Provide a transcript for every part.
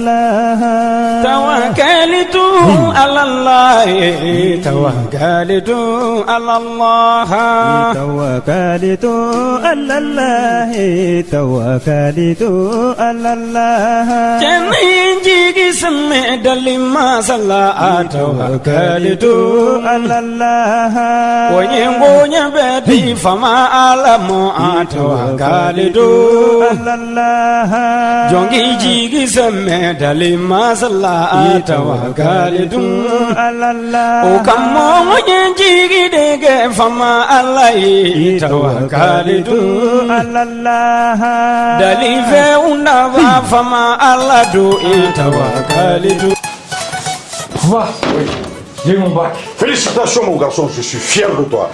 الله توكلت على الله توكلت على الله توكلت على الله توكلت على الله جنينجي سمد لما صلى توكلت على الله وينبوني بدي فما علم توكلت على الله جونجي جيجي سمد لما صلى توكلت على الله وكم جيجي ديك فما علي توكلت على الله دلي فيونا فما على دوئي توكلت. Va, oui, j'ai mon bac. Félicitations mon garçon, je suis fier de toi.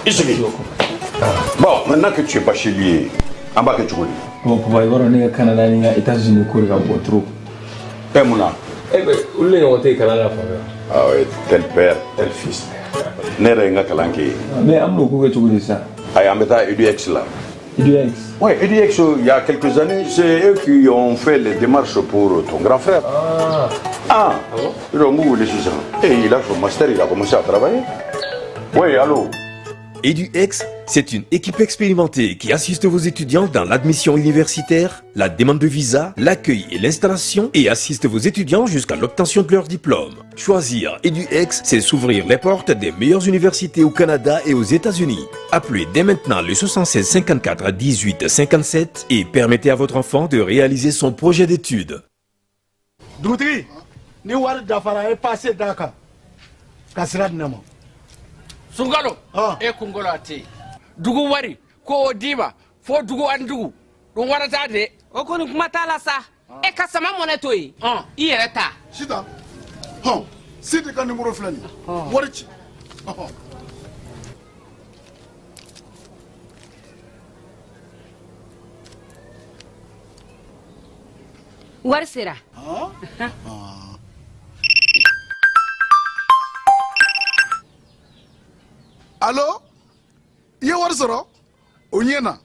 Bon, maintenant que tu es bachelier, en bas que tu connais. Bon, pour voir on est au Canada, on est aux États-Unis, on est trop. Père Mouna. Eh bien, où est-ce qu'on est au Canada? Ah oui, tel père, tel fils. N'est-ce pas Kalanki? Mais on a beaucoup ça. Ah, on met EduX là. EduX? Oui, EduX, il y a quelques années, c'est eux qui ont fait les démarches pour ton grand frère. Ah bon? Et il a fait master, il a commencé à travailler. Oui, allô? EduX, c'est une équipe expérimentée qui assiste vos étudiants dans l'admission universitaire, la demande de visa, l'accueil et l'installation et assiste vos étudiants jusqu'à l'obtention de leur diplôme. Choisir EduX, c'est s'ouvrir les portes des meilleures universités au Canada et aux États-Unis. Appelez dès maintenant le 76 54 18 57 et permettez à votre enfant de réaliser son projet d'études. Doutri, ni wari dafara est passé Dakar. Kasira dinamo. Sungalo e kungolo ati dugu wari ko odiba fo dugu andugu don warata de o koni kuma tala sa e kasama moneto yi i yere ta sita sidi kan numéro flani warici war sera Allô? Ye wari sɔrɔ o ɲɛna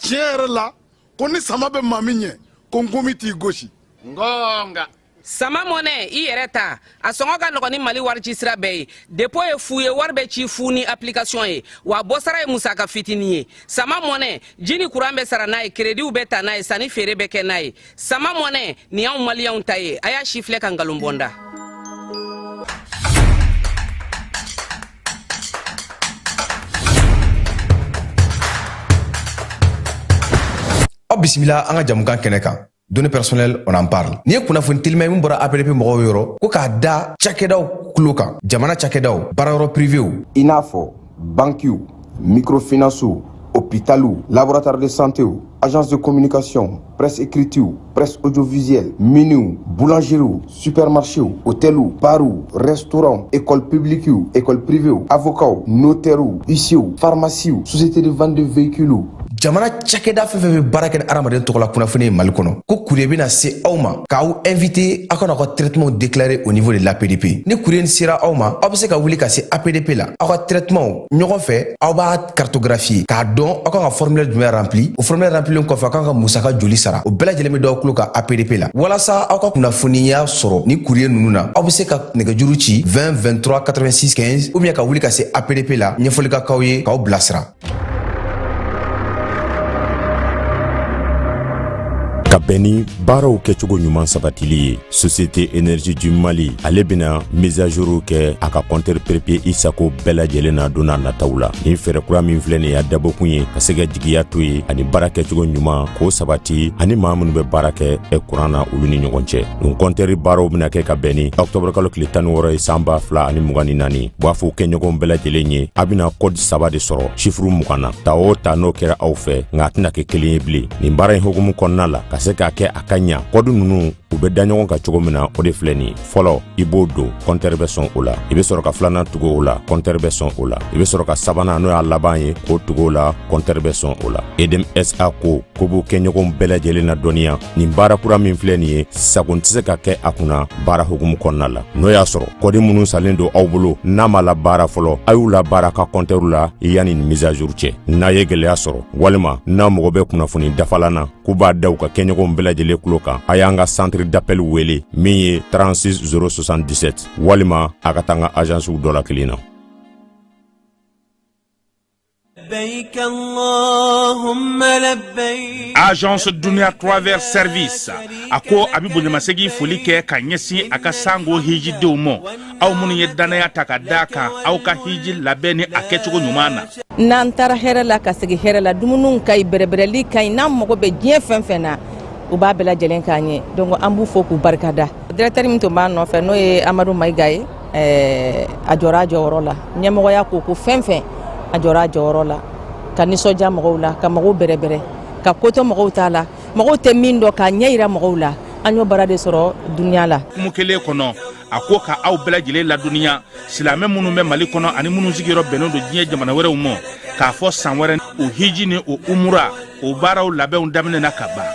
tiɲɛ yɛrɛ la ko ni sama bɛ maa min ɲɛ ko n komi t'i gosi ngonga sama mone i yere ta a sɔngɔ ka nɔgɔ ni Mali wari ci sira bɛɛ ye dépôt ye fu ye wari bɛ ci fu ni application ye wa bɔ sara ye musaka fitini ye sama mone jini kuran bɛ sara n'a ye crédit bɛ ta n'a ye sanni feere bɛ kɛ n'a ye sama mone ni y'anw maliyɛnw ta ye a y'a si filɛ ka ngalon bɔnda. Oh bismillah, anga jamukan kɛnɛ kan. Données personnelles, on en parle. Ni ye kunnafoni telima min bɔra APDP mɔgɔw yɔrɔ ko k'a da cakɛdaw kulo kan. Jamana cakɛdaw, baarayɔrɔ privéw. I n'a fɔ banquiw, microfinancew, hôpitalw, laboratoire de santé, agence de communication, presse écrite, presse audiovisuelle, miniw, boulangerie, supermarché, hôtel, bar, restaurant, école publique, école privée, avocat, notaire, huissier, pharmacie, société de vente de véhicules. Jamana cakɛda fɛn fɛn bɛ baara kɛ ni adamaden tɔgɔ la kunnafoni ye Mali kɔnɔ ko courrier bɛna se aw ma k'aw invité aw kana aw ka traitement déclaré au niveau de l'APDP. Ni courrier sera aw ma aw bɛ se ka wuli ka se APDP la aw ka traitement ɲɔgɔn fɛ aw b'a cartographier k'a dɔn aw kan ka formulaire jumɛn rempli o formulaire remplilen kɔfɛ aw kan ka musaka joli sara o bɛɛ lajɛlen bɛ d'aw kulo ka APDP la walasa aw ka kunnafoniya sɔrɔ ni courrier ninnu na aw bɛ se ka nɛgɛjuru ci 20 23 86 15 ou bien ka wuli ka se APDP la ɲɛfɔli ka k'aw ye k'aw bilasira. Ka bɛn ni baaraw kɛcogo ɲuman sabatili ye Société Énergie du Mali ale bena mise à jour kɛ a ka compteur papier i sago bɛɛ lajɛlen na don n'a nataw la ni fɛɛrɛ kura min filɛ nin y'a dabɔkun ye ka se ka jigiya to ye ani baara kɛcogo ɲuman k'o sabati ani maa minnu bɛ baara kɛ kuran na olu ni ɲɔgɔn cɛ nin compteur baaraw bena kɛ ka bɛn ni octobre kalo tile 16 ye san 2024 b'a fɔ kɛɲɔgɔn bɛɛ lajɛlen ye a bena code 3 de sɔrɔ chiffre 20 na ta o ta n'o kɛra aw fɛ nka a tɛna kɛ kelen ye bilen nin baara in hukumu kɔnɔna la ka se k'a kɛ a ka ɲa kɔdu ninnu u bɛ da ɲɔgɔn kan cogo min na o de filɛ nin fɔlɔ i b'o don compteur bɛ sɔn o la i bɛ sɔrɔ ka filanan tugu o la compteur bɛ sɔn o la i bɛ sɔrɔ ka sabanan n'o y'a laban ye k'o tugu o la compteur bɛ sɔn o la EDM SA ko b'u kɛ ɲɔgɔn bɛɛ lajɛlen na dɔnniya nin baara kura min filɛ nin ye sago tɛ se ka kɛ a kunna baara hukumu kɔnɔna la n'o y'a sɔrɔ kɔdi minnu salen don aw bolo n'a ma la baara fɔlɔ a y'u la baara ka compteur la yanni nin mise à jour cɛ n'a ye gɛlɛya sɔrɔ walima n'a mɔgɔ bɛ kunnafoni dafalan na k'u b'a da u ka kɛ ɲɔgɔn bɛɛ lajɛlen kulo kan a y'an ka centre centre d'appel wele min ye 36 077 walima a ka taa n ka agence dɔ la kelen na. Agence Dunia Travers Service ako abibu nyamasegi foli kɛ ka ɲɛsin a ka sango hiji denw ma aw minnu ye danaya ta ka da kan aw ka hiji labɛn ni a kɛcogo ɲuman na. N'an taara hɛrɛ la ka segin hɛrɛ la dumuniw ka ɲi bɛrɛbɛrɛli ka ɲi n'an mago bɛ diɲɛ fɛn fɛn na u b'a bɛɛ lajɛlen k'an ye donc an b'u fo k'u barikada. Directeur min tun b'an nɔfɛ n'o ye Amadu Mayiga ye a jɔra a jɔyɔrɔ la ɲɛmɔgɔya ko fɛn fɛn a jɔra a jɔyɔrɔ la ka nisɔndiya mɔgɔw la ka mɔgɔw bɛrɛbɛrɛ ka koto mɔgɔw t'a la mɔgɔw tɛ min dɔn k'a ɲɛ yira mɔgɔw la an y'o baara de sɔrɔ duniya la. Kumu kelen kɔnɔ a ko ka aw bɛɛ lajɛlen laduniya silamɛ minnu bɛ Mali kɔnɔ ani minnu sigiyɔrɔ bɛnnen don diɲɛ jamana wɛrɛw ma k'a fɔ san wɛrɛ o hiji ni o umura o baaraw labɛnw daminɛna ka ban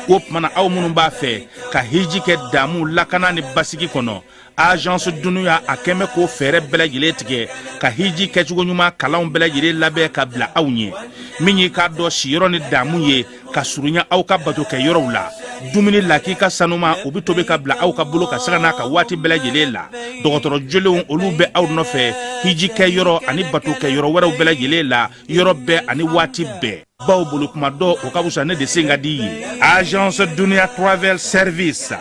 o tumana aw minnu b'a fɛ ka hiji kɛ damu lakana ni basigi kɔnɔ Agence Dunuya a kɛmɛ k'o fɛɛrɛ bɛɛ lajɛlen tigɛ ka hiji kɛcogo ɲuman kalanw bɛɛ lajɛlen labɛn ka bila aw ɲɛ min ye k'a dɔn siyɔrɔ ni damu ye ka surunya aw ka bato kɛ yɔrɔw la dumuni laki ka sanuma o bi tobi ka bila aw ka bolo ka saga n'a ka waati bɛɛ lajɛlen la dɔgɔtɔrɔ jolenw olu bɛ aw nɔfɛ hiji kɛ yɔrɔ ani bato kɛ yɔrɔ wɛrɛw bɛɛ lajɛlen la yɔrɔ bɛɛ ani waati bɛɛ baw bolo kuma dɔ o ka fusa ne de sen ka di ye. Agence Dunia Travel Service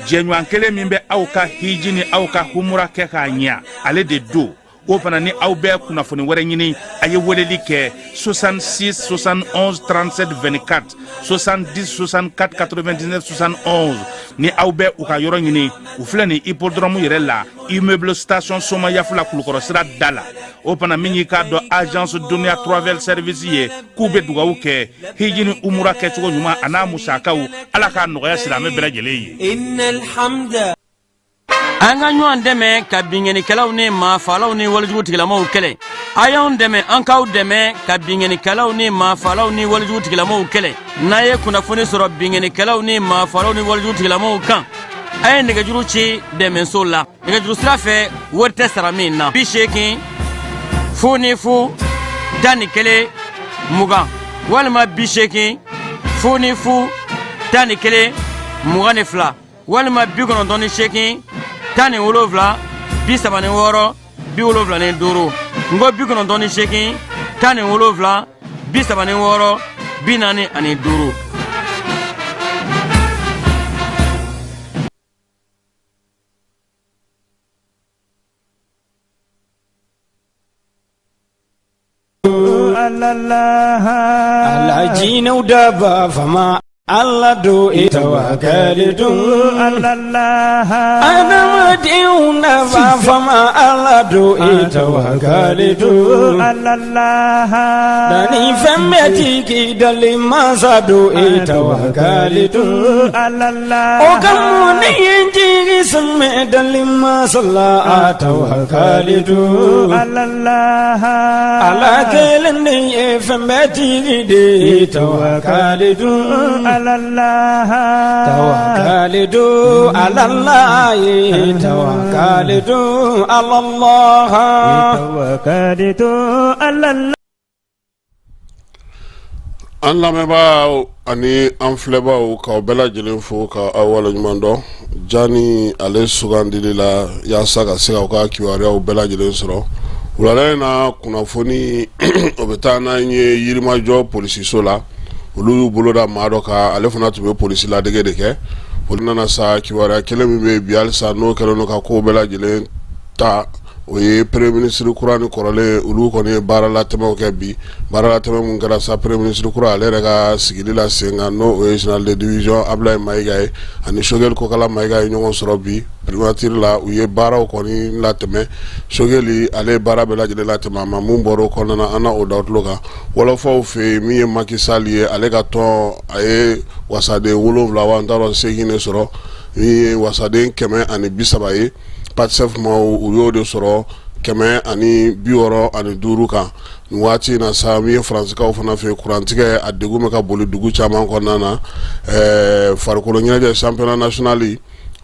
jɛɲɔgɔn kelen min bɛ aw ka hiji ni aw ka humura kɛ k'a ɲɛ ale de do o fana ni aw bɛɛ kunnafoni wɛrɛ ɲini a ye weleli kɛ 66 71 37 24 70 64 99 71 ni aw bɛɛ u ka yɔrɔ ɲini u filɛ ni hippodrome yɛrɛ la immeuble station Soma Yafula Kulukɔrɔ sira da la o fana min y'i k'a dɔn Agence Dunia Travel Service ye k'u bɛ dugawu kɛ hiji ni umura kɛcogo ɲuman a n'a musakaw ala k'a nɔgɔya silamɛ bɛɛ lajɛlen ye. An ka ɲɔgɔn dɛmɛ ka binŋɛnikɛlaw ni maafalaw ni walijugutigilamɔgɔw kɛlɛ a y'anw dɛmɛ an k'aw dɛmɛ ka binŋɛnikɛlaw ni maafalaw ni walijugutigilamɔgɔw kɛlɛ n'a ye kunnafoni sɔrɔ binŋɛnikɛlaw ni maafalaw ni walijugutigilamɔgɔw kan a ye nɛgɛjuru ci dɛmɛso la nɛgɛjuru sira fɛ wari tɛ sara min na 80 00 11 20 walima 80 00 11 22 walima 98 10 wolofila 36 75 ngo 98 10 wolofila 36 45. Allah jinu daba fama Allah do itawakalitu Allah Adam diuna ba fama Allah do itawakalitu Allah dani femmeti ki dali masa do itawakalitu Allah o kamuni inji summe dali masalla atawakalitu Allah ala kelni femmeti de itawakalitu توكلوا على الله توكلوا على الله توكلوا على الله an lamɛnbaaw ani an filɛbaaw k'aw bɛɛ lajɛlen fo ka aw waleɲuman dɔn jani ale sugandili la yaasa ka se k'aw ka kibaruyaw bɛɛ lajɛlen sɔrɔ wulada in na kunnafoni o bɛ taa n'an ye yirimajɔ polisiso la olu y'u bolo da maa dɔ kan ale fana tun bɛ polisi ladege de kɛ olu nana sa kibaruya kelen min bɛ bi halisa n'o kɛlen don ka kow bɛɛ lajɛlen ta o ye premier ministre kura ni kɔrɔlen olu kɔni ye baara latɛmɛw kɛ bi baara latɛmɛ mun kɛra sa premier ministre kura ale yɛrɛ ka sigili la sen kan n'o o ye général de division Ablaye Mayiga ye ani Sogɛli Kokala Mayiga ye ɲɔgɔn sɔrɔ bi primature la u ye baaraw kɔni latɛmɛ Sogɛli ale ye baara bɛɛ lajɛlen latɛmɛ a ma mun bɔra o kɔnɔna na an na o da tulo kan wɔlɔfɔw fɛ yen min ye Macky Sall ye ale ka tɔn a ye wasaden 7 wa n t'a dɔn 8 de sɔrɔ min ye wasaden 130 ye PATSEF ma u y'o de sɔrɔ 165 kan nin waati na sa min ye faransikaw fana fɛ kurantigɛ a degun bɛ ka boli dugu caman kɔnɔna na farikolo ɲɛnajɛ championnat national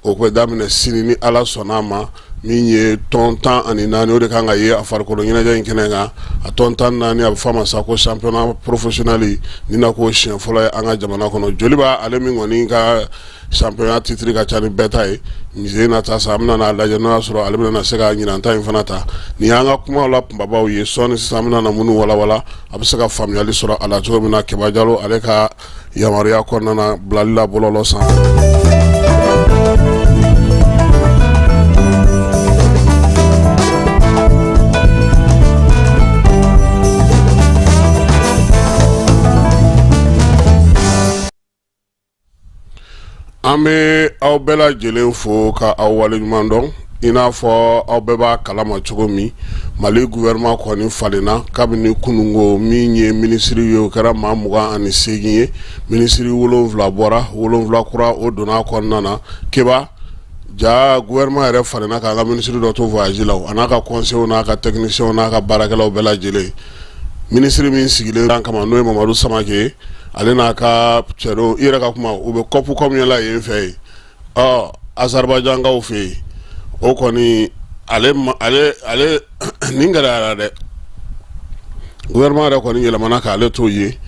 o bɛ daminɛ sini ni ala sɔnna a ma min ye tɔn 14 o de kan ka ye a farikolo ɲɛnajɛ in kɛnɛ kan a tɔn 14 a bɛ fɔ a ma sa ko championnat professionnel ni na ko siɲɛ fɔlɔ ye an ka jamana kɔnɔ joli b'a ale min kɔni ka championnat titre ka ca ni bɛɛ ta ye mise na ta sa an bɛna n'a lajɛ n'o y'a sɔrɔ ale bɛna se ka ɲinanta in fana ta nin y'an ka kumaw la kunbabaw ye sɔɔni sisan an bɛna na minnu walawala a bɛ se ka faamuyali sɔrɔ a la cogo min na Keba Jalo ale ka yamaruya kɔnɔna na bilali la bɔlɔlɔ sanfɛ. An bɛ aw bɛɛ lajɛlen fo ka aw waleɲuman dɔn i n'a fɔ aw bɛɛ b'a kalama cogo min Mali gouvernement kɔni falenna kabini kunungo min ye ministre ye o kɛra maa 28 ye ministre 7 bɔra 7 kura o donna kɔnɔna na Keba ja gouvernement yɛrɛ falenna k'an ka ministre dɔ to voyage la a n'a ka conseil n'a ka technicien n'a ka baarakɛlaw bɛɛ lajɛlen ministre min sigilen kama n'o ye Mamadu Samake ale n'a ka cɛro i yɛrɛ ka kuma u bɛ kɔpu kɔmiyɛla yen fɛ yen Azerbaïdjankaw fɛ yen o kɔni ale nin gɛlɛyara dɛ gouvernement yɛrɛ kɔni yɛlɛmana k'ale t'o ye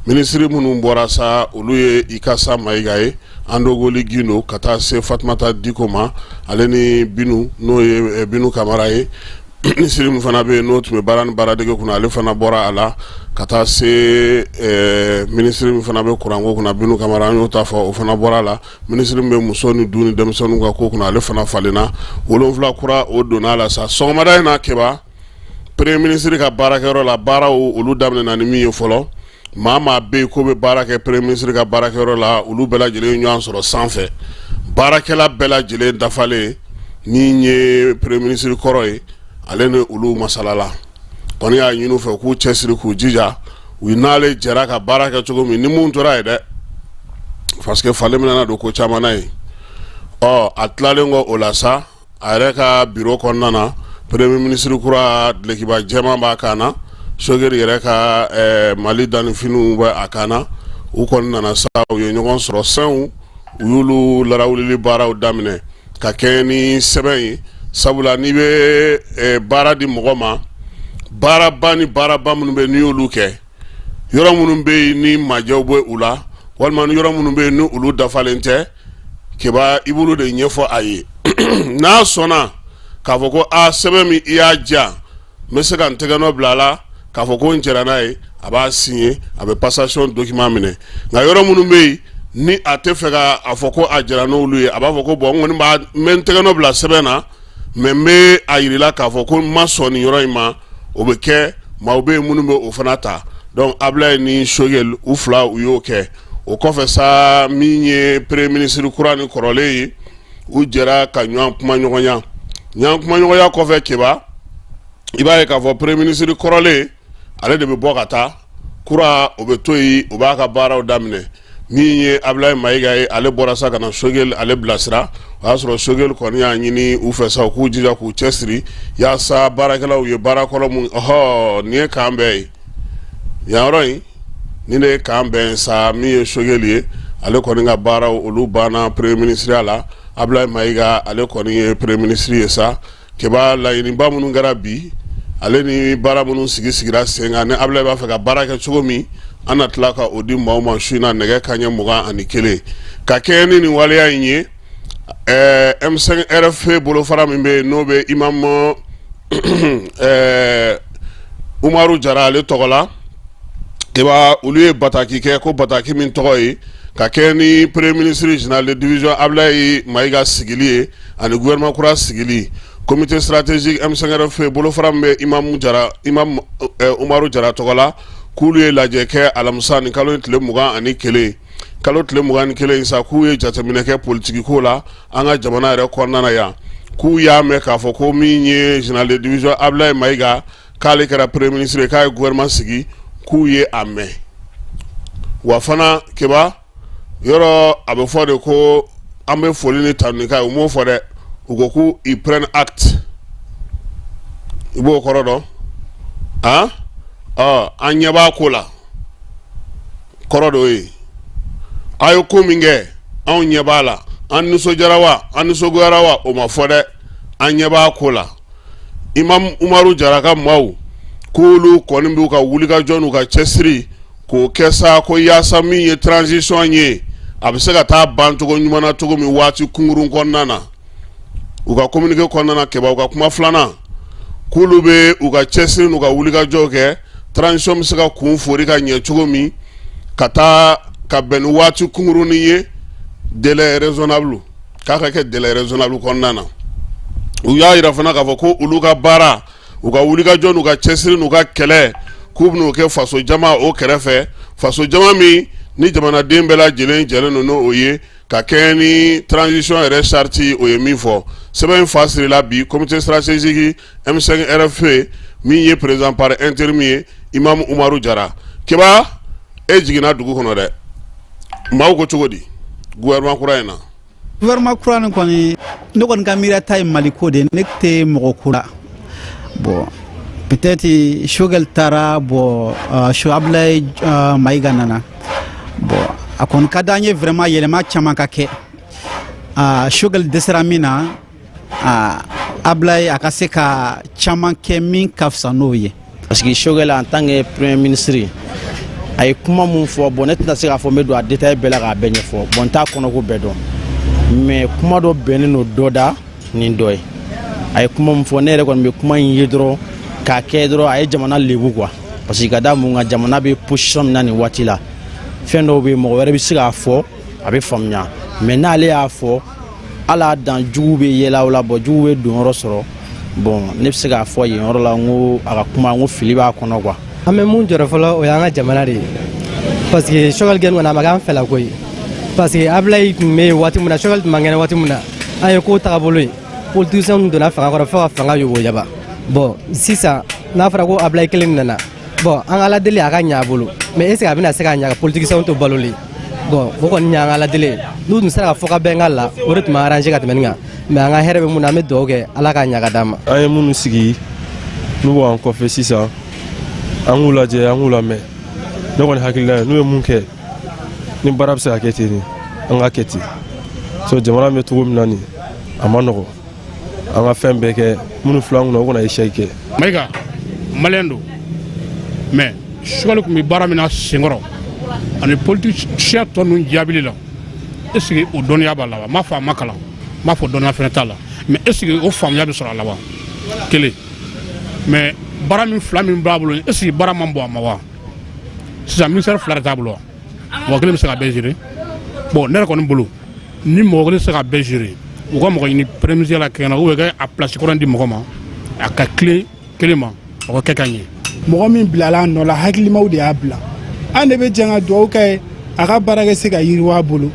ministre minnu bɔra sa olu ye Ikasa Mayiga ye Andogoli Gino ka taa se Fatumata Diko ma ale ni Binu n'o ye Binu Kamara ye ministre min fana bɛ yen n'o tun bɛ baara ni baaradege kunna ale fana bɔra a la ka taa se ministre min fana bɛ kuranko kunna Binu Kamara an y'o ta fɔ o fana bɔra a la ministre min bɛ muso ni du ni denmisɛnninw ka ko kunna ale fana falenna 7 kura o donna a la sa sɔgɔmada in na Keba premier ministre ka baarakɛyɔrɔ la baaraw olu daminɛna ni min ye fɔlɔ maa bɛ yen ko bɛ baara kɛ premier ministre ka baarakɛyɔrɔ la olu bɛɛ lajɛlen ɲɔgɔn sɔrɔ sanfɛ baarakɛla bɛɛ lajɛlen dafalen min ye premier ministre kɔrɔ ye ale ni olu masalala kɔni y'a ɲini u fɛ k'u cɛsiri k'u jija u n'ale jɛra ka baara kɛ cogo min ni mun tora ye dɛ parce que falen mina na don ko caman na ye a tilalen kɔ o la sa a yɛrɛ ka bureau kɔnɔna na premier ministre kura Dilekiba Jɛman b'a kan na Sogeri yɛrɛ ka Mali dannifiniw bɛ a kan na u kɔni nana sa u ye ɲɔgɔn sɔrɔ sɛnw u y'olu larawulili baaraw daminɛ ka kɛ ni sɛbɛn ye sabula n'i bɛ baara di mɔgɔ ma baaraba ni baaraba minnu bɛ n'i y'olu kɛ yɔrɔ minnu bɛ yen ni majɛw bɛ u la walima ni yɔrɔ minnu bɛ yen ni olu dafalen tɛ Keba i b'olu de ɲɛfɔ a ye n'a sɔnna k'a fɔ ko sɛbɛn min i y'a diya n bɛ se ka n tɛgɛnɔ bila a la k'a fɔ ko n jɛra n'a ye a b'a signé a bɛ passation document minɛ nka yɔrɔ minnu bɛ yen ni a tɛ fɛ k'a fɔ ko a jɛra n'olu ye a b'a fɔ ko bon n kɔni n bɛ n tɛgɛnɔ bila sɛbɛn na mais n bɛ a yirila k'a fɔ ko n ma sɔn nin yɔrɔ in ma o bɛ kɛ maaw bɛ yen minnu bɛ o fana ta donc Ablaye ni Sogel u fila u y'o kɛ o kɔfɛ sa min ye premier ministre kura ni kɔrɔlen ye u jɛra ka ɲɔgɔn kuma ɲɔgɔnya kɔfɛ Keba i b'a ye k'a fɔ premier ministre kɔrɔlen ale de bɛ bɔ ka taa kura o bɛ to yen o b'a ka baaraw daminɛ min ye Ablaye Mayiga ye ale bɔra sa ka na Sogel ale bilasira o y'a sɔrɔ Sogel kɔni y'a ɲini u fɛ sa u k'u jija k'u cɛsiri yaasa baarakɛlaw ye baara kɔrɔ mun nin ye kan bɛɛ ye yan yɔrɔ in ni ne ye kan bɛn sa min ye Sogel ye ale kɔni ka baaraw olu banna premier ministre la Ablaye Mayiga ale kɔni ye premier ministre ye sa Keba laɲiniba minnu kɛra bi ale ni baara minnu sigira sen kan ni Ablaye b'a fɛ ka baara kɛ cogo min an na tila ka o di maaw ma su in na nɛgɛ kanɲɛ 21 ka kɛ ni nin waleya in ye M5 RFP bolofara min bɛ yen n'o bɛ Imam Umaru Jara ale tɔgɔ la Keba olu ye bataki kɛ ko bataki min tɔgɔ ye ka kɛ ni premier ministre général de division Ablaye Mayiga sigili ye ani gouvernement kura sigili comité stratégique M5 RFP bolofara min bɛ Imam Umaru Jara tɔgɔ la k'ulu ye lajɛ kɛ alamisa ni kalo tile 21 kalo tile 21 sa k'u ye jateminɛ kɛ politique ko la an ka jamana yɛrɛ kɔnɔna na yan k'u y'a mɛn k'a fɔ ko min ye général de division Ablaye Mayiga k'ale kɛra premier ministre k'a ye gouvernement sigi k'u ye a mɛn wa fana Keba yɔrɔ a bɛ fɔ de ko an bɛ foli ni tanuni k'a ye u m'o fɔ dɛ u ko ko ils prennent acte i b'o kɔrɔ dɔn an ɲɛ b'a ko la kɔrɔ dɔ ye a ye ko min kɛ anw ɲɛ b'a la an nisɔndiyara wa an nisɔngoyara wa o ma fɔ dɛ an ɲɛ b'a ko la Imam Umaru Jara ka maaw k'olu kɔni b'u ka wulikajɔ n'u ka cɛsiri k'o kɛ sa ko yaasa min ye transition ye a bɛ se ka taa ban cogo ɲuman na cogo min waati kunkurun kɔnɔna na u ka communiqué kɔnɔna na kɛba u ka kuma filanan k'olu bɛ u ka cɛsiri n'u ka wulikajɔw kɛ transition bɛ se ka kun fori ka ɲɛ cogo min ka taa ka bɛn ni waati kunkurunin ye délai raisonnable k'a ka kɛ délai raisonnable kɔnɔna na u y'a yira fana k'a fɔ ko olu ka baara u ka wulikajɔ n'u ka cɛsiri n'u ka kɛlɛ k'u bɛn'o kɛ faso jama o kɛrɛfɛ faso jama min ni jamanaden bɛɛ lajɛlen jɛlen don n'o ye ka kɛ ni transition yɛrɛ charte o ye min fɔ sɛbɛn in fa sirila bi comité stratégique M5 RFP min ye président par intérim ye Imam Umaru Jara Keba e jiginna dugu kɔnɔ dɛ maaw ko cogo di gouvernement kura in na gouvernement kura nin kɔni ne kɔni ka miiriya ta ye Mali ko de ne tɛ mɔgɔ kura bon peut-être Choguel taara bon Abdoulaye Maïga nana bon a kɔni ka d'an ye vraiment yɛlɛma caman ka kɛ Choguel dɛsɛra min na Abdoulaye a ka se ka caman kɛ min ka fisa n'o ye parce que Choguel en tant que premier ministre a ye kuma mun fɔ bon ne tɛna se k'a fɔ n bɛ don a détail bɛɛ la k'a bɛɛ ɲɛfɔ bon n t'a kɔnɔko bɛɛ dɔn mais kuma dɔ bɛnnen don dɔ da nin dɔ ye a ye kuma mun fɔ ne yɛrɛ kɔni bɛ kuma in ye dɔrɔn k'a kɛ dɔrɔn a ye jamana lebu quoi parce que ka da mun kan jamana bɛ position min na nin waati la fɛn dɔw bɛ yen mɔgɔ wɛrɛ bɛ se k'a fɔ a bɛ faamuya mais n'ale y'a fɔ ala dan jugu bɛ yɛlɛ o la bon jugu bɛ don yɔrɔ sɔrɔ bon ne bɛ se k'a fɔ yen yɔrɔ la n ko a ka kuma n ko fili b'a kɔnɔ quoi. an bɛ mun jɔrɔ fɔlɔ o y'an ka jamana de ye parce que Choguel gɛn kɔni a ma k'an fɛla ko ye parce que Abdoulaye tun bɛ yen waati min na Choguel tun man kɛnɛ waati min na an ye ko taabolo ye politiciens donna fanga kɔrɔ fo ka fanga yoboyaba bon sisan n'a fɔra ko Abdoulaye kelen nana bon an ka aladeli a ka ɲɛ a bolo mais est ce que a bɛna se ka ɲɛ ka politiciens to baloli bon o kɔni y'an ka aladeli n'u tun sera ka fɔ ka bɛn ka la o de tun bɛ arranger ka tɛmɛ nin kan mais an ka hɛrɛ bɛ mun na an bɛ dugawu kɛ ala ka ɲɛ ka d'an ma. an ye minnu sigi n'u b'an kɔfɛ sisan an k'u lajɛ an k'u lamɛn ne kɔni hakilila ye n'u ye mun kɛ ni baara bɛ se ka kɛ ten an ka kɛ ten so jamana bɛ cogo min na nin a ma nɔgɔ an ka fɛn bɛɛ kɛ minnu filɛ an kunna o kana échec kɛ. Maïga malien don mais Choguel tun bɛ baara min na senkɔrɔ ani politicien tɔ ninnu jaabili la est ce que o dɔnniya b'a la wa n m'a fɔ a ma kalan n m'a fɔ dɔnniya fɛnɛ t'a la mais est ce que o faamuya bɛ sɔrɔ a la wa kelen mais baara min fila min b'a bolo est ce que baara man bon a ma wa sisan ministère fila de t'a bolo wa mɔgɔ kelen bɛ se ka bɛɛ gérer bon ne yɛrɛ kɔni bolo ni mɔgɔ kelen bɛ se ka bɛɛ gérer u ka mɔgɔ ɲini premier ministre la kɛnɛ ou bien a place kɔrɔ di mɔgɔ ma a ka clé kelen ma o ka kɛ ka ɲɛ. mɔgɔ min bilala a nɔ la hakilimaw de y'a bila an de bɛ jɛn ka dugawu kɛ ye a ka baara kɛ se ka yiriwa a bolo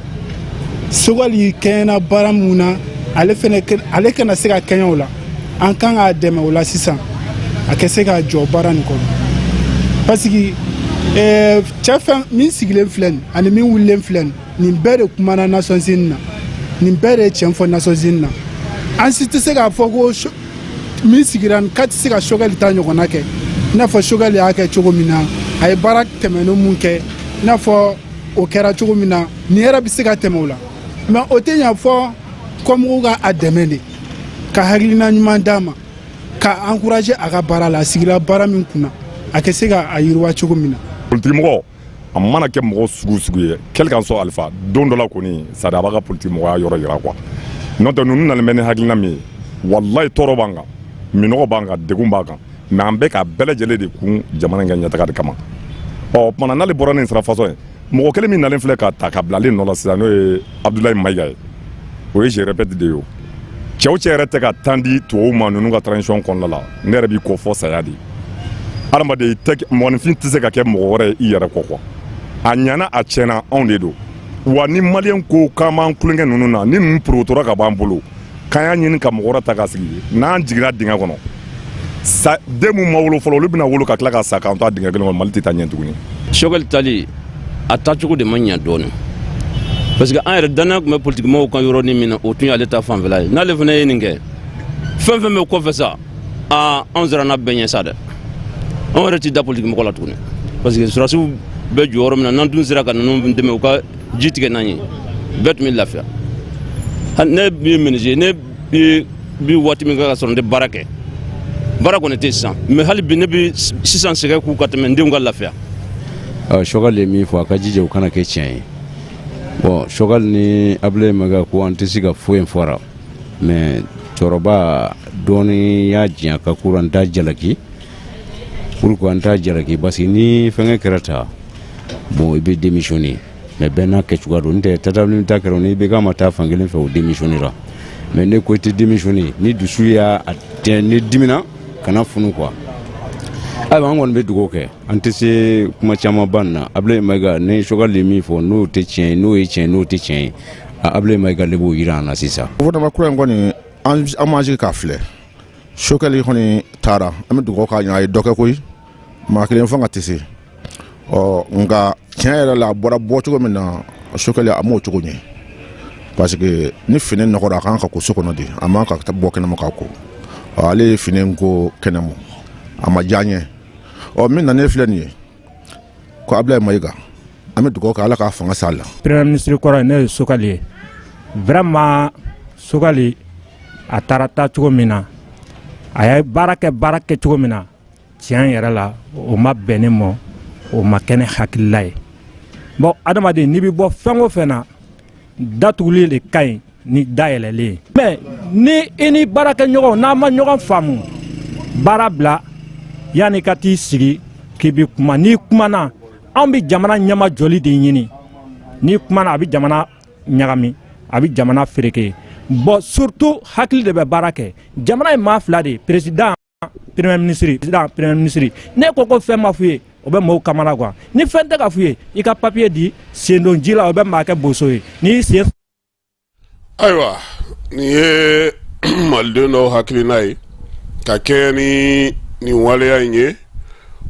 Choguel kɛɲɛna baara mun na ale kana se ka kɛɲɛ o la an kan k'a dɛmɛ o la sisan a kɛ se ka jɔ baara nin kɔnɔ parce que cɛ fɛn min sigilen filɛ nin ani min wulilen filɛ nin bɛɛ de kumana Nations Unies na nin bɛɛ de ye tiɲɛ fɔ Nations Unies na an si tɛ se k'a fɔ ko min sigira nin k'a tɛ se ka Choguel ta ɲɔgɔnna kɛ i n'a fɔ Choguel y'a kɛ cogo min na a ye baara tɛmɛnen mun kɛ i n'a fɔ o kɛra cogo min na nin yɛrɛ bɛ se ka tɛmɛ o la mais o tɛ ɲɛ fɔ kɔmɔgɔw ka a dɛmɛ de ka hakilina ɲuman d'a ma ka encourager a ka baara la a sigira baara min kunna a kɛ se ka a yiriwa cogo min na. Politikimɔgɔ a mana kɛ mɔgɔ sugu sugu ye quel qu'en soit alpha don dɔ la kɔni c'est à dire a b'a ka politikimɔgɔya yɔrɔ yira quoi n'o tɛ ninnu nalen bɛ ni hakilina min ye walayi tɔɔrɔ b'an kan minɔgɔ b'an kan degun b'an kan mais an bɛ ka bɛɛ lajɛlen de kun jamana in ka ɲɛtaga de kama ɔ tuma na n'ale bɔra nin sira fasɔn ye mɔgɔ kelen min nalen filɛ ka ta ka bila ale nɔ la sisan n'o ye Abdoulaye Maïga ye o ye je répète de ye o cɛw cɛ yɛrɛ tɛ ka tan di tubabuw ma ninnu ka transition kɔnɔna la ne yɛrɛ b'i kɔ fɔ saya de adamaden mɔgɔninfin tɛ se ka kɛ mɔgɔ wɛrɛ ye i yɛrɛ kɔ quoi a ɲɛna a tiɲɛna anw de don wa ni maliyɛn ko k'an b'an kulonkɛ ninnu na ni ninnu porotora ka b'an bolo k'an y'a ɲini ka mɔgɔ wɛrɛ ta k'a sigi n'an jiginna dingɛ kɔnɔ den mun ma wolo fɔlɔ olu bɛna wolo ka tila ka sa k'an to a dingɛ kelen kɔnɔ Mali tɛ taa ɲɛ tuguni. Choguel tali a tacogo de ma ɲɛ dɔɔnin parce que an yɛrɛ danaya tun bɛ politikimɔgɔw kan yɔrɔnin min na o tun y'ale ta fanfɛla ye n'ale fana ye nin kɛ fɛn fɛn bɛ kɔfɛ sa anw siranna bɛɛ ɲɛ sa dɛ anw yɛrɛ tɛ da politikimɔgɔ la tuguni parce que sɔrɔdasiw bɛ jɔ yɔrɔ min na n'an dun sera ka ninnu dɛmɛ u ka ji tigɛ n'an ye bɛɛ tun bɛ lafiya ne bɛ menuisier ne bi waati min kɛ ka sɔrɔ n tɛ baara kɛ baara kɔni tɛ sisan mais hali bi ne bɛ sisan sɛgɛn k'u ka tɛmɛ n denw ka lafiya. Choguel ye min fɔ a ka jija o kana kɛ tiɲɛ ye bon Choguel ni Ablaye Maiga ko an tɛ se ka foyi fɔra mais cɛkɔrɔba dɔɔni y'a diyan ka kura an t'a jalaki pourquoi an t'a jalaki parce que ni fɛngɛ kɛra ta bon i bɛ démissionner mais bɛɛ n'a kɛcogoya don n'o tɛ tatablini ta kɛra ni bɛ k'a ma taa fan kelen fɛ o démissionnera mais ne ko i tɛ démissionner ni dusu y'a ni dimina kana funu quoi. ayiwa an kɔni bɛ dugawu kɛ an tɛ se kuma camanba nin na Ablaye Maiga ni Choguel ye min fɔ n'o tɛ tiɲɛ ye n'o ye tiɲɛ n'o tɛ tiɲɛ ye Ablaye Maiga de b'o jira an na sisan. gouvernement kura in kɔni an m'a jigi k'a filɛ Choguel kɔni taara an bɛ dugawu k'a ɲɛ a ye dɔ kɛ koyi maa kelen fanga tɛ se nka tiɲɛ yɛrɛ la a bɔra bɔcogo min na Choguel a m'o cogo ɲɛ parce que ni fini nɔgɔra a kan ka ko so kɔnɔ de a man ka bɔ kɛnɛma k'a ko ale ye fini in ko kɛnɛma a ma diya n ye min nanen filɛ nin ye ko Ablaye Maiga an bɛ dugawu kɛ Ala k'a fanga s'a la. Premier ministre kɔrɔ ne ye Choguel ye vraiment Choguel a taara taa cogo min na a ye baara kɛ cogo min na tiɲɛ yɛrɛ la o ma bɛn ne ma o ma kɛ ne hakilila ye bon adamaden n'i bɛ bɔ fɛn o fɛn na datuguli de ka ɲi ni dayɛlɛlen ye mais ni i ni baarakɛɲɔgɔnw n'a ma ɲɔgɔn faamu baara bila yanni ka t'i sigi k'i bɛ kuma n'i kumana anw bɛ jamana ɲɛma jɔli de ɲini n'i kumana a bɛ jamana ɲagami a bɛ jamana fereke bon surtout hakili de bɛ baara kɛ jamana ye maa fila de président premier ministre ne ko fɛn ma f'u ye o bɛ mɔɔw kamana quoi ni fɛn tɛ ka f'u ye i ka papier di sendon ji la o bɛ maa kɛ boso ye n'i sen. ayiwa nin ye malidenw dɔw hakilina ye ka kɛ ni waleya in ye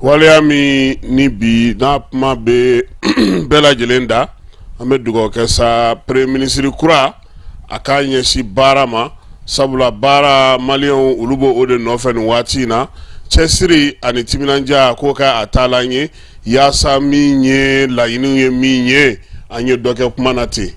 waleya min ni bi n'a kuma bɛ bɛɛ lajɛlen da an bɛ dugawu kɛ sa premier ministre kura a k'a ɲɛsin baara ma sabula baara maliyɛnw olu b'o de nɔfɛ nin waati in na cɛsiri ani timinanja k'o kɛ a taalan ye yaasa min ye laɲiniw ye min ye an ye dɔ kɛ kuma na ten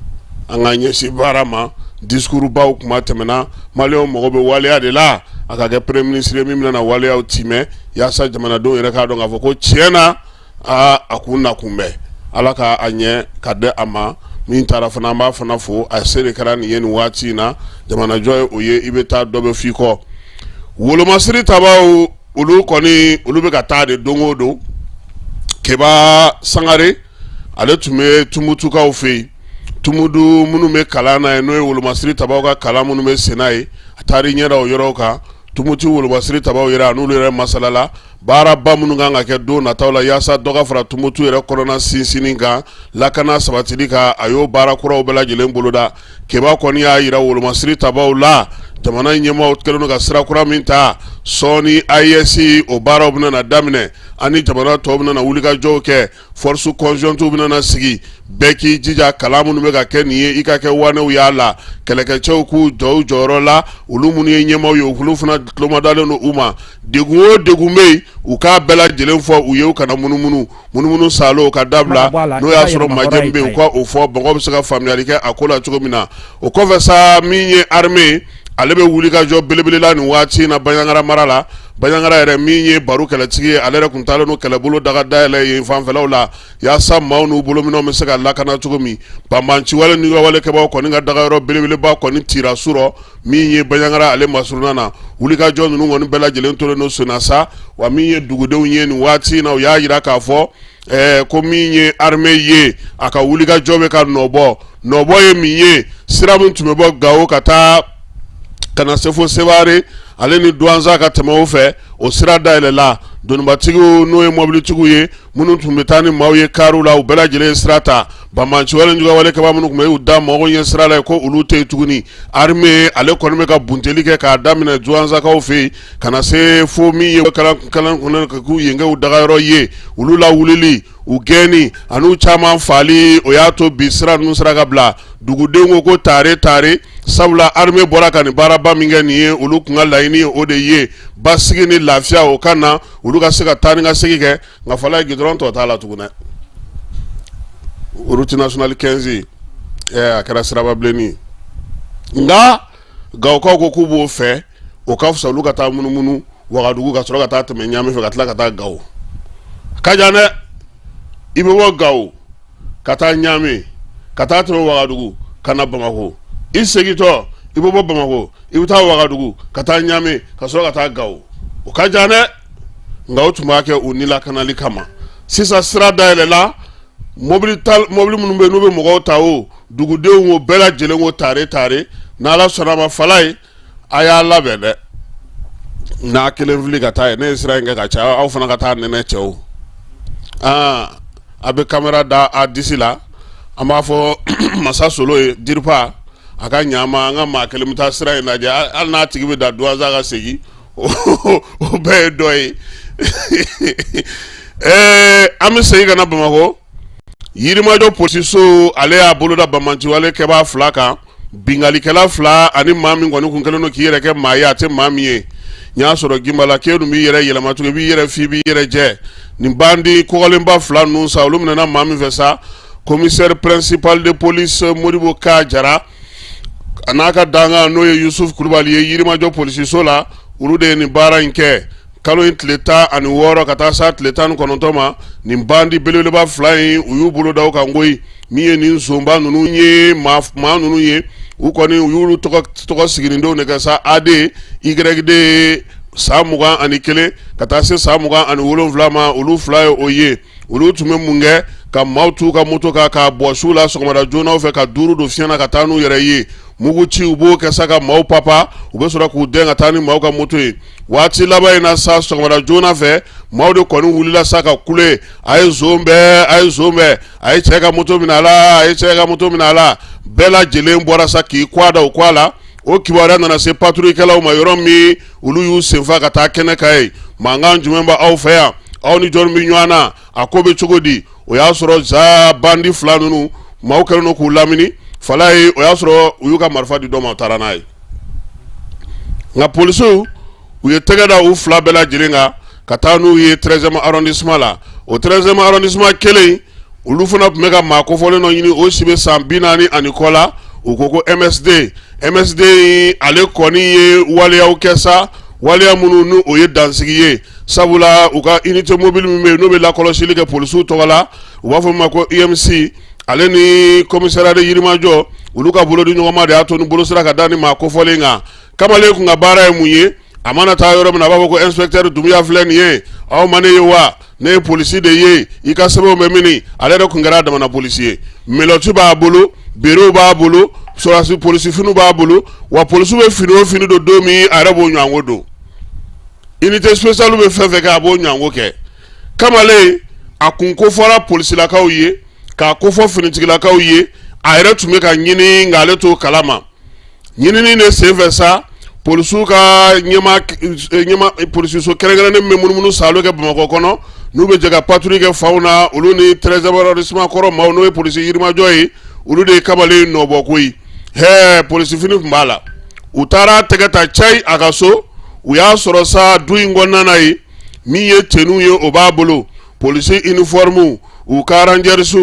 an ka ɲɛsin baara ma discours baw kuma tɛmɛna maliyɛnw mago bɛ waleya de la a ka kɛ premier ministre min bɛna waleyaw timɛ yaasa jamanadenw yɛrɛ k'a dɔn k'a fɔ ko tiɲɛna a kun na kunbɛn Ala ka a ɲɛ ka di a ma min taara fana an b'a fana fo a se de kɛra nin ye nin waati in na jamanajɔ ye o ye i bɛ taa dɔ bɛ f'i kɔ wolomasiri tabaw olu kɔni olu bɛ ka taa de don o don Keba Sangare ale tun bɛ Tumutukaw fɛ yen Tumudu minnu bɛ kalan na ye n'o ye wolomasiri tabaw ka kalan minnu bɛ sen na ye a taar'i ɲɛ da o yɔrɔw kan Tumutu wolomasiri tabaw yɛrɛ a n'olu yɛrɛ masala la baaraba minnu kan ka kɛ don nataw la yaasa dɔ ka fara Tumutu yɛrɛ kɔnɔna sinsinni kan lakana sabatili kan a y'o baara kuraw bɛɛ lajɛlen boloda Keba kɔni y'a yira wolomasiri tabaw la jamana ɲɛmaaw kɛlen don ka sira kura min ta sɔɔni AES o baaraw bɛna na daminɛ ani jamana tɔw bɛna na wulikajɔw kɛ force conjointe bɛna na sigi bɛɛ k'i jija kalan minnu bɛ ka kɛ nin ye i ka kɛ wanew y'a la kɛlɛkɛcɛw k'u jɔ u jɔyɔrɔ la olu minnu ye ɲɛmaaw ye olu fana tulomadalen don u ma degun o degun bɛ yen u k'a bɛɛ lajɛlen fɔ u ye u kana munumunu salo ka dabila n'o y'a sɔrɔ majɛ min bɛ yen u ka o fɔ mɔgɔw bɛ se ka faamuyali kɛ a ko la cogo min na o kɔfɛ sa min ye armée ale bɛ wulikajɔ belebele nin waati in na Baɲangara mara la Baɲangara yɛrɛ min ye baro kɛlɛtigi ye ale yɛrɛ kun taalen no kɛlɛbolo daga dayɛlɛ yen fanfɛlaw la yaasa maaw n'u bolominɛw bɛ se ka lakana cogo min banbanciwale ni walekɛbaw kɔni ka dagayɔrɔ belebeleba kɔni tira surɔ min ye Baɲangara ale masuruna na wulikajɔ ninnu kɔni bɛɛ lajɛlen tolen no sonna sa wa min ye dugudenw ye nin waati in na u y'a yira k'a fɔ ko min ye armée ye a ka wulikajɔ bɛ ka nɔbɔ ye min ye sira min tun bɛ bɔ Gawo ka taa kana se fo Sevare ale ni Douanza ka tɛmɛ o fɛ o sira dayɛlɛla donibatigiw n'o ye mobilitigiw ye minnu tun bɛ taa ni maaw ye kariw la u bɛɛ lajɛlen ye sira ta banbanciwale ni walekɛba minnu tun bɛ y'u da mɔgɔw ɲɛ sira la ko olu tɛ yen tuguni armée ale kɔni bɛ ka bunteli kɛ k'a daminɛ Douanzakaw fɛ yen ka na se fo min ye kalan k'u yengew dagayɔrɔ ye olu la wulili u gɛnni an'u caman fali o y'a to bi sira ninnu sira ka bila dugudenw ko tare sabula armée bɔra ka nin baaraba min kɛ nin ye olu kun ka laɲini ye o de ye basigi ni lafiya o ka na olu ka se ka taa ni ka segin kɛ nka fɔla ye goudron tɔ t'a la tugun dɛ route nationale 15 a kɛra siraba bilenni nka Gawukaw ko k'u b'o fɛ o ka fisa olu ka taa munumunu Wagadugu ka sɔrɔ ka taa tɛmɛ Ɲame fɛ ka tila ka taa Gawo ka jan dɛ i bɛ bɔ Gawo ka taa Ɲame ka taa tɛmɛ Wagadugu ka na Bamako i segitɔ i bɛ bɔ Bamako i bɛ taa Wagadugu ka taa Ɲame ka sɔrɔ ka taa Gawo o ka jan dɛ nka o tun b'a kɛ o nilakanali kama sisan sira dayɛlɛla mobili minnu bɛ yen n'u bɛ mɔgɔw ta o dugudenw o bɛɛ lajɛlen o tare n'Ala sɔnna ma fala ye a y'a labɛn dɛ n'a kelen fili ka taa ye ne ye sira in kɛ ka caya aw fana ka taa nɛnɛ cɛw a bɛ kamera da a disi la an b'a fɔ Masa Solo ye Diripa a ka ɲaama an ka maa kelen bɛ taa sira in lajɛ hali n'a tigi bɛ da duwanza ka segin o bɛɛ ye dɔ ye an bɛ segin ka na Bamako Yirimajɔ polisiso ale y'a bolo da Bamanciwale kɛbaa 2 kan bingalikɛla 2 ani maa min kɔni kun kɛlen don k'i yɛrɛ kɛ maa ye a tɛ maa min ye n y'a sɔrɔ Gimbala k'e dun b'i yɛrɛ yɛlɛma tugun i b'i yɛrɛ fi i b'i yɛrɛ jɛ nin bandi kɔgɔlenba 2 ninnu sa olu minɛna maa min fɛ sa commissaire principal de police Modibo Ka Jara a n'a ka danga n'o ye Yusuf Kulubali ye Yirimajɔ polisiso la olu de ye nin baara in kɛ kalo in tile 16 ka taa sa tile 19 ma nin bandi belebeleba 2 in u y'u bolo da o kan koyi min ye nin zonba ninnu ye maa ninnu ye u kɔni u y'olu tɔgɔ siginindenw de kɛ sa AD YD san 21 ka taa se san 27 ma olu 2 ye o ye olu tun bɛ mun kɛ ka maaw t'u ka moto kan k'a bɔ su la sɔgɔmada joona fɛ ka duuru don fiɲɛ na ka taa n'u yɛrɛ ye mugu ci u b'o kɛ sa ka maaw papa u bɛ sɔrɔ k'u dɛn ka taa ni maaw ka moto ye waati laban in na sa sɔgɔmada joona fɛ maaw de kɔni wulila sa ka kule a ye zon bɛɛ a ye cɛ ka moto minɛ a la bɛɛ lajɛlen bɔra sa k'i kɔ da o kɔ a la o kibaruya nana se patrulekɛlaw ma yɔrɔ min olu y'u senfa ka taa kɛnɛ kan ye mankan jumɛn bɛ aw fɛ yan aw ni jɔn bɛ ɲɔgɔn na a ko bɛ cogo di o y'a sɔrɔ za bandi 2 ninnu maaw kɛlen don k'u lamini fala ye o y'a sɔrɔ u y'u ka marifa di dɔ ma u taara n'a ye nka polisiw u ye tɛgɛ da u 2 bɛɛ lajɛlen kan ka taa n'u ye 13e arrondissement la o 13e arrondissement kelen olu fana tun bɛ ka maa kofɔlen dɔ ɲini o si bɛ san 40 ani kɔ la u ko ko MSD ale kɔni ye waleyaw kɛ sa waleya minnu ni o ye dansigi ye sabula u ka unité mobile min bɛ yen n'o bɛ lakɔlɔsili kɛ polisiw tɔgɔ la u b'a fɔ o ma ko EMC ale ni commissariat de Yirimajɔ olu ka bolo di ɲɔgɔn ma de y'a to ni bolo sera ka da ni maa kofɔlen kan kamalen kun ka baara ye mun ye a mana taa yɔrɔ min na a b'a fɔ ko inspecteur Dunbiya filɛ nin ye aw ma ne ye wa ne ye polisi de ye i ka sɛbɛnw bɛ mini ale yɛrɛ kun kɛra damana polisi ye melɔti b'a bolo bureau b'a bolo sɔrɔsi polisi finiw b'a bolo wa polisiw bɛ fini o fini don don min a yɛrɛ b'o ɲɔgɔnko don unité spéciale bɛ fɛn fɛn kɛ a b'o ɲɔgɔnko kɛ kamalen a kun kofɔra polisilakaw ye k'a kofɔ finitigilakaw ye a yɛrɛ tun bɛ ka ɲini nka ale t'o kalama ɲinini de senfɛ sa polisiw ka ɲɛma polisiso kɛrɛnkɛrɛnnen bɛ munumunu salo kɛ Bamakɔ kɔnɔ n'u bɛ jɛ ka patrouille kɛ faw na olu ni 13e arrondissement kɔrɔ maaw n'o ye polisi Yirimajɔ ye olu de ye kamalen nɔbɔ koyi polisi fini tun b'a la u taara tɛgɛ ta cayi a ka so u y'a sɔrɔ sa du in kɔnɔna ye min ye tenue ye o b'a bolo polisi uniforme u ka rangers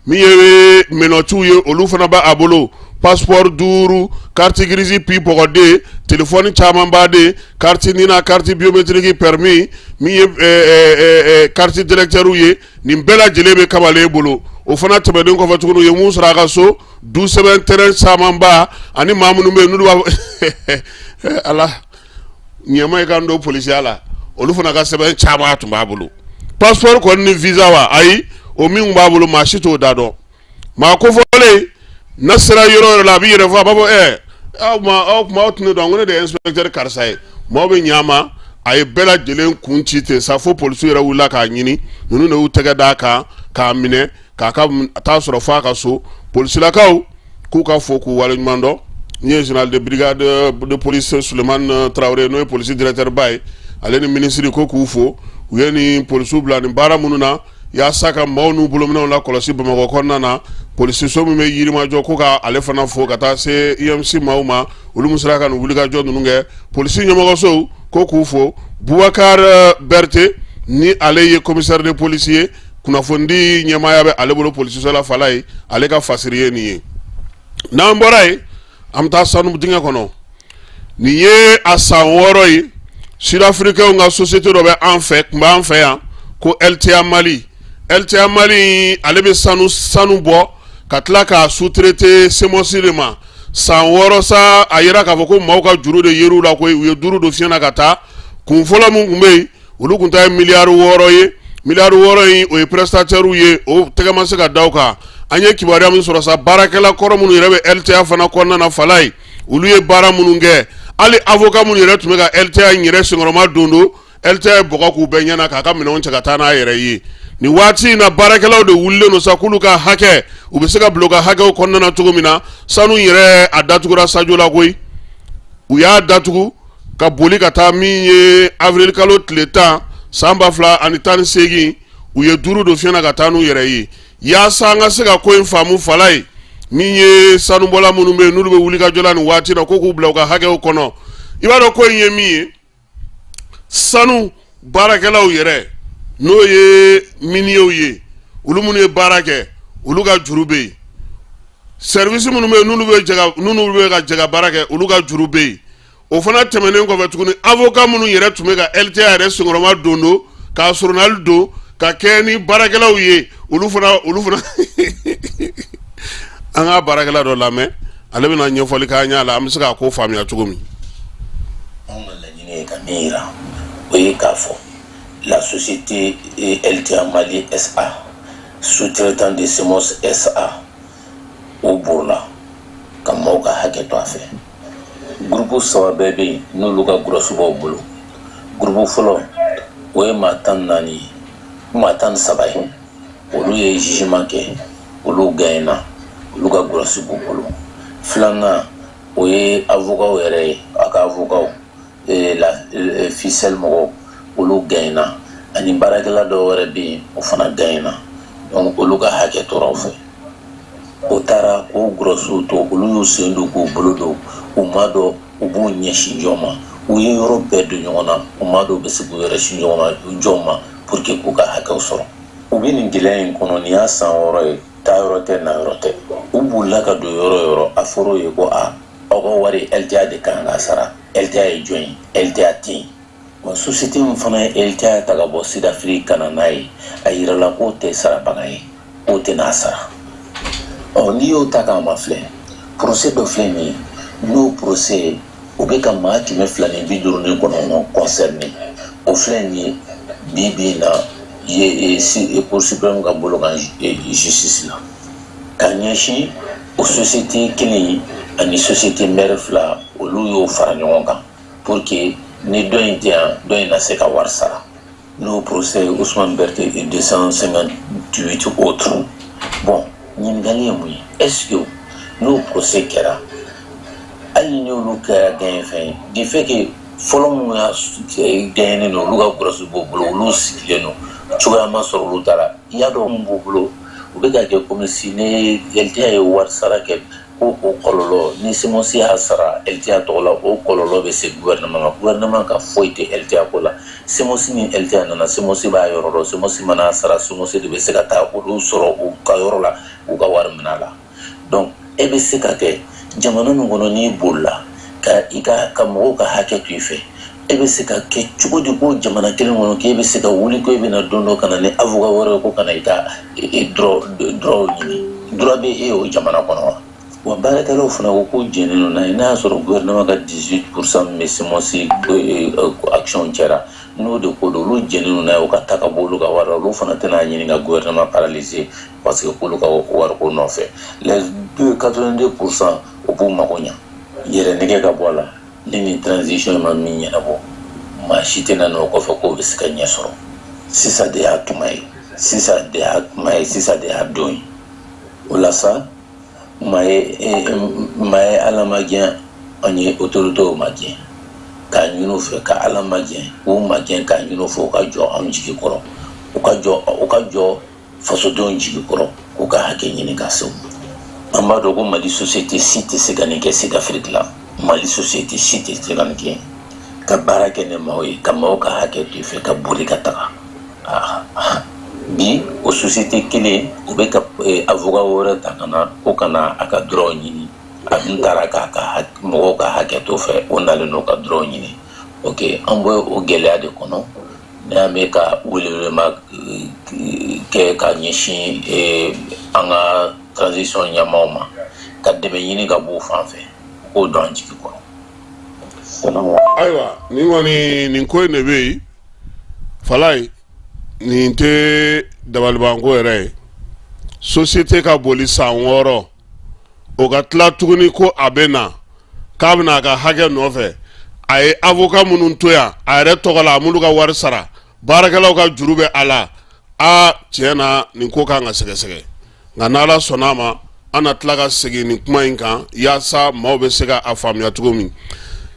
min ye menotiw ye olu fana b'a bolo passeport 5 carte grise pi bɔgɔden téléphone caman b'a de carte nina carte biométrique permis min ye carte directeur ye nin bɛɛ lajɛlen bɛ kamalen bolo o fana tɛmɛnen kɔfɛ tuguni u ye mun sɔrɔ a ka so du sɛbɛn terrain caman ba ani maa minnu bɛ yen n'olu b'a ala ɲɛma ye kan don polisiya la olu fana ka sɛbɛn caman tun b'a bolo passeport kɔni ni visa wa ayi o min b'a bolo maa si t'o da dɔn maa kofɔlen n'a sera yɔrɔ yɔrɔ la a b'i yɛrɛ fɔ a b'a fɔ aw tun ne dɔn ko ne de ye inspecteur karisa ye maaw bɛ ɲaama a ye bɛɛ lajɛlen kun ci ten sa fo polisiw yɛrɛ wulila k'a ɲini ninnu de y'u tɛgɛ d'a kan k'a minɛ k'a taa sɔrɔ f'a ka so polisilakaw k'u ka fɔ k'u waleɲuman dɔn n ye général de brigade de police Sulemani Traoré n'o ye polisi directeur ba ye ale ni ministre ko k'u fo u ye ni polisiw bila nin baara minnu na yaasa ka maaw n'u bolominɛw la kɔlɔsi Bamakɔ kɔnɔna na polisiso min bɛ Yirimajɔ ko ka ale fana fo ka taa se EMC maaw ma olu min sera ka nin wulikajɔ ninnu kɛ polisi ɲɛmɔgɔsow ko k'u fo Boubacar Berté ni ale ye commissaire de police ye kunnafoni ɲɛmaaya bɛ ale bolo polisiso la fala ye ale ka fasiri ye nin ye n'an bɔra yen an bɛ taa sanu dingɛ kɔnɔ nin ye a san 6 ye Sud-Africains ka société dɔ bɛ an fɛ kun b'an fɛ yan ko LTA Mali ale bɛ sanu bɔ ka tila k'a sous-traité semosi de ma san 6 sa a yera k'a fɔ ko maaw ka juru de yer'u la koyi u ye 5 do fiɲɛ na ka taa kun fɔlɔ mun kun bɛ yen olu kun ta ye miliyari 6 ye miliyari 6 in o ye prestataires ye o tɛgɛ ma se ka da o kan an ye kibaruya min sɔrɔ sa baarakɛla kɔrɔ minnu yɛrɛ bɛ LTA fana kɔnɔna na Falaye olu ye baara minnu kɛ hali avocat minnu yɛrɛ tun bɛ ka LTA in yɛrɛ senkɔrɔma don LTA ye bɔgɔ k'u bɛɛ ɲɛna k'a ka minɛnw cɛ ka taa n'a yɛrɛ ye ni waati in na baarakɛlaw de wulilen don sa k'olu ka hakɛ u bɛ se ka bila u ka hakɛw kɔnɔna na cogo min na sanu yɛrɛ a datugura sajo la koyi u y'a datugu ka boli ka taa min ye avril kalo tile 10 san 2018 u ye 5 do fiɲɛ na ka taa n'u yɛrɛ ye yaasa an ka se ka ko in faamu Falaye min ye sanubɔla minnu bɛ yen n'olu bɛ wuli ka jɔ la nin waati la ko k'u bila u ka hakɛw kɔnɔ i b'a dɔn ko in ye min ye sanu baarakɛlaw yɛrɛ n'o ye miniyew ye olu minnu ye baara kɛ olu ka juru bɛ yen service minnu bɛ yen n'olu bɛ ka jɛga baara kɛ olu ka juru bɛ yen o fana tɛmɛnen kɔfɛ tuguni avocat minnu yɛrɛ tun bɛ ka LTA yɛrɛ senkɔrɔma don k'a journal don ka kɛ ni baarakɛlaw ye olu fana an ka baarakɛla dɔ lamɛn ale bɛna ɲɛfɔli k'an ɲɛ la an bɛ se k'a ko faamuya cogo min. Anw ka laɲini ye ka min yira o ye k'a fɔ la société LTA Mali SA sous-traitant de Semonsi SA o borla ka maaw ka hakɛ to a fɛ groupe 3 bɛɛ bɛ yen n'olu ka grosse b'aw bolo groupe fɔlɔ o ye maa 14 ye maa 13 ye olu ye jugement kɛ olu gagnena olu ka grosse b'u bolo filanan o ye avocat yɛrɛ ye a ka avocat la ficelle mɔgɔw olu gagnena ani baarakɛla dɔw wɛrɛ bɛ yen o fana gagnena donc olu ka hakɛ tora u fɛ o taara o grosse to olu y'u sen don k'u bolo don u ma dɔn u b'u ɲɛsin jɔn ma u ye yɔrɔ bɛɛ don ɲɔgɔn na u ma dɔn u bɛ se k'u yɛrɛ sin jɔn ma pour que k'u ka hakɛw sɔrɔ u bɛ nin gɛlɛya in kɔnɔ nin y'a san 6 ye taa yɔrɔ tɛ na yɔrɔ tɛ u bolila ka don yɔrɔ yɔrɔ a fɔra ye ko aw ka wari LTA de kan ka sara LTA ye jɔn ye LTA tɛ yen wa société min fana ye LTA ta ka bɔ Sud-Afrique ka na n'a ye a yirala k'o tɛ sarabaga ye k'o tɛ n'a sara n'i y'o ta k'a ma filɛ procès dɔ filɛ nin ye n'o procès o bɛ ka maa 250 kɔnɔntɔn concerné o filɛ nin ye bi in na ye Cour suprême ka bolo kan justice la ka ɲɛsin o société kelen ani société mère fila olu y'o fara ɲɔgɔn kan pour que ni dɔ in tɛ yan dɔ in na se ka wari sara n'o procès Ousmane Berté et 258 autres bon ɲininkali ye mun ye est-ce que n'o procès kɛra hali ni olu kɛra gagné fɛn ye du fait que fɔlɔ minnu y'a gagné no olu ka grosse b'u bolo olu sigilen no cogoya ma sɔrɔ olu taara i y'a dɔn mun b'u bolo u bɛ ka kɛ comme si ni LTA ye wari sara kɛ ko o kɔlɔlɔ ni Semonsi y'a sara LTA tɔgɔ la o kɔlɔlɔ bɛ se gouvernement ka foyi tɛ LTA ko la Semonsi ni LTA nana Semonsi b'a yɔrɔ dɔn Semonsi mana sara Semonsi de bɛ se ka taa olu sɔrɔ u ka yɔrɔ la u ka wari minɛ a la donc e bɛ se ka kɛ jamana min kɔnɔ n'i bolila ka mɔgɔw ka hakɛ to i fɛ e bɛ se ka kɛ cogo di ko jamana kelen kɔnɔ k'e bɛ se ka wuli ko e bɛna don dɔ ka na ni avocat wɛrɛ ko ka na i ka droit ɲini droit bɛ e o jamana kɔnɔ wa wa baarakɛlaw fana ko k'u jɛnnen don n'a ye n'a y'a sɔrɔ gouvernement ka 18% min bɛ Semonsi action cɛra n'o de ko don olu jɛnnen don n'a ye o ka ta ka bɔ olu ka wari la olu fana tɛna ɲini ka gouvernement paralyser parce que k'olu ka wari ko nɔfɛ les 82% o b'u mago ɲa yɛrɛ nɛgɛ ka bɔ a la ni nin transition ma min ɲɛnabɔ maa si tɛ na n'o kɔfɛ k'o bɛ se ka ɲɛ sɔrɔ sisan de y'a tuma ye sisan de y'a don ye o la sa maa ye ala ma gɛn an ye autoritéw ma gɛn k'a ɲini u fɛ ka ala ma gɛn k'u ma gɛn k'a ɲini u fɛ u ka jɔ anw jigi kɔrɔ u ka jɔ fasodenw jigi kɔrɔ k'u ka hakɛ ɲini ka se an b'a dɔn ko Mali société si tɛ se ka nin kɛ Sud-Afrique la Mali société si tɛ se ka nin kɛ ka baara kɛ ni maaw ye ka maaw ka hakɛ to i fɛ ka boli ka taga bi o société kelen u bɛ ka avocat wɛrɛ ta ka na ko ka na a ka droit ɲini a dun taara k'a mɔgɔw ka hakɛ to fɛ o nalen n'o ka droit ɲini ok an bɛ o gɛlɛya de kɔnɔ n'i y'a mɛn ka welewelema kɛ ka ɲɛsin an ka transition ɲɛmaaw ma ka dɛmɛ ɲini ka b'o fan fɛ k'o dɔn an jigi kɔrɔ. Ayiwa nin kɔni nin ko in de bɛ yen Falaye nin tɛ dabalibanko yɛrɛ ye société ka boli san 6 o ka tila tuguni ko a bɛ na k'a bɛna a ka hakɛ nɔfɛ a ye avocat minnu to yan a yɛrɛ tɔgɔ la a m'olu ka wari sara baarakɛlaw ka juru bɛ a la tiɲɛ na nin ko kan ka sɛgɛsɛgɛ nka n'Ala sɔnn'a ma an na tila ka segin nin kuma in kan yaasa maaw bɛ se ka a faamuya cogo min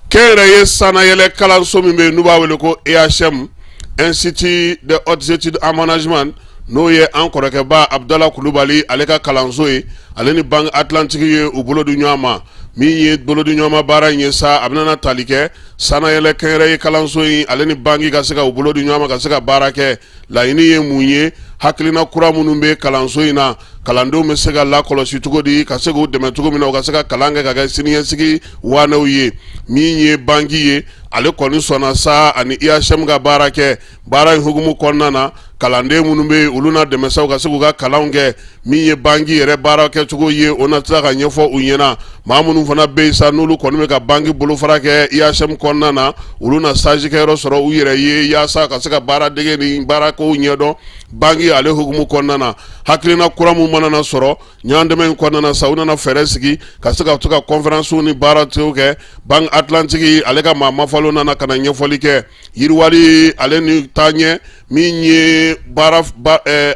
kɛnyɛrɛye sanayɛlɛ kalanso min bɛ yen n'u b'a wele ko EHM Institut de Hautes Études en Management n'o ye an kɔrɔkɛba Abdala Kulubali ale ka kalanso ye ale ni Banque Atlantique ye u bolo di ɲɔgɔn ma min ye bolo di ɲɔgɔn ma baara in ye sa a bɛna tali kɛ sanayɛlɛ kɛnyɛrɛye kalanso in ale ni banque ka se ka u bolo di ɲɔgɔn ma ka se ka baara kɛ laɲini ye mun ye hakilina kura minnu bɛ kalanso in na kalandenw bɛ se ka lakɔlɔsi cogo di ka se k'u dɛmɛ cogo min na u ka se ka kalan kɛ ka kɛ siniɲɛsigi waanɛw ye min ye banque ye ale kɔni sɔnna sa ani EHM ka baara kɛ baara in hukumu kɔnɔna na kalanden minnu bɛ olu na dɛmɛsaw ka se k'u ka kalanw kɛ min ye banque yɛrɛ baara kɛcogo ye o na tila ka ɲɛfɔ u ɲɛna maa minnu fana bɛ yen sa n'olu kɔni bɛ ka banque bolofara kɛ EHM kɔnɔna na olu na stage kɛyɔrɔ sɔrɔ u yɛrɛ ye yaasa ka se ka baara dege ni baara kow ɲɛdɔn banque ale hukumu kɔnɔna na hakilina kura mun mana na sɔrɔ ɲɔgɔn dɛmɛ in kɔnɔna na sa u nana fɛɛrɛ sigi ka se ka to ka conférence ni baara tew kɛ Banque Atlantique ale ka maa mafalo nana ka na ɲɛfɔli kɛ yiriwali ale ni taaɲɛ min ye baara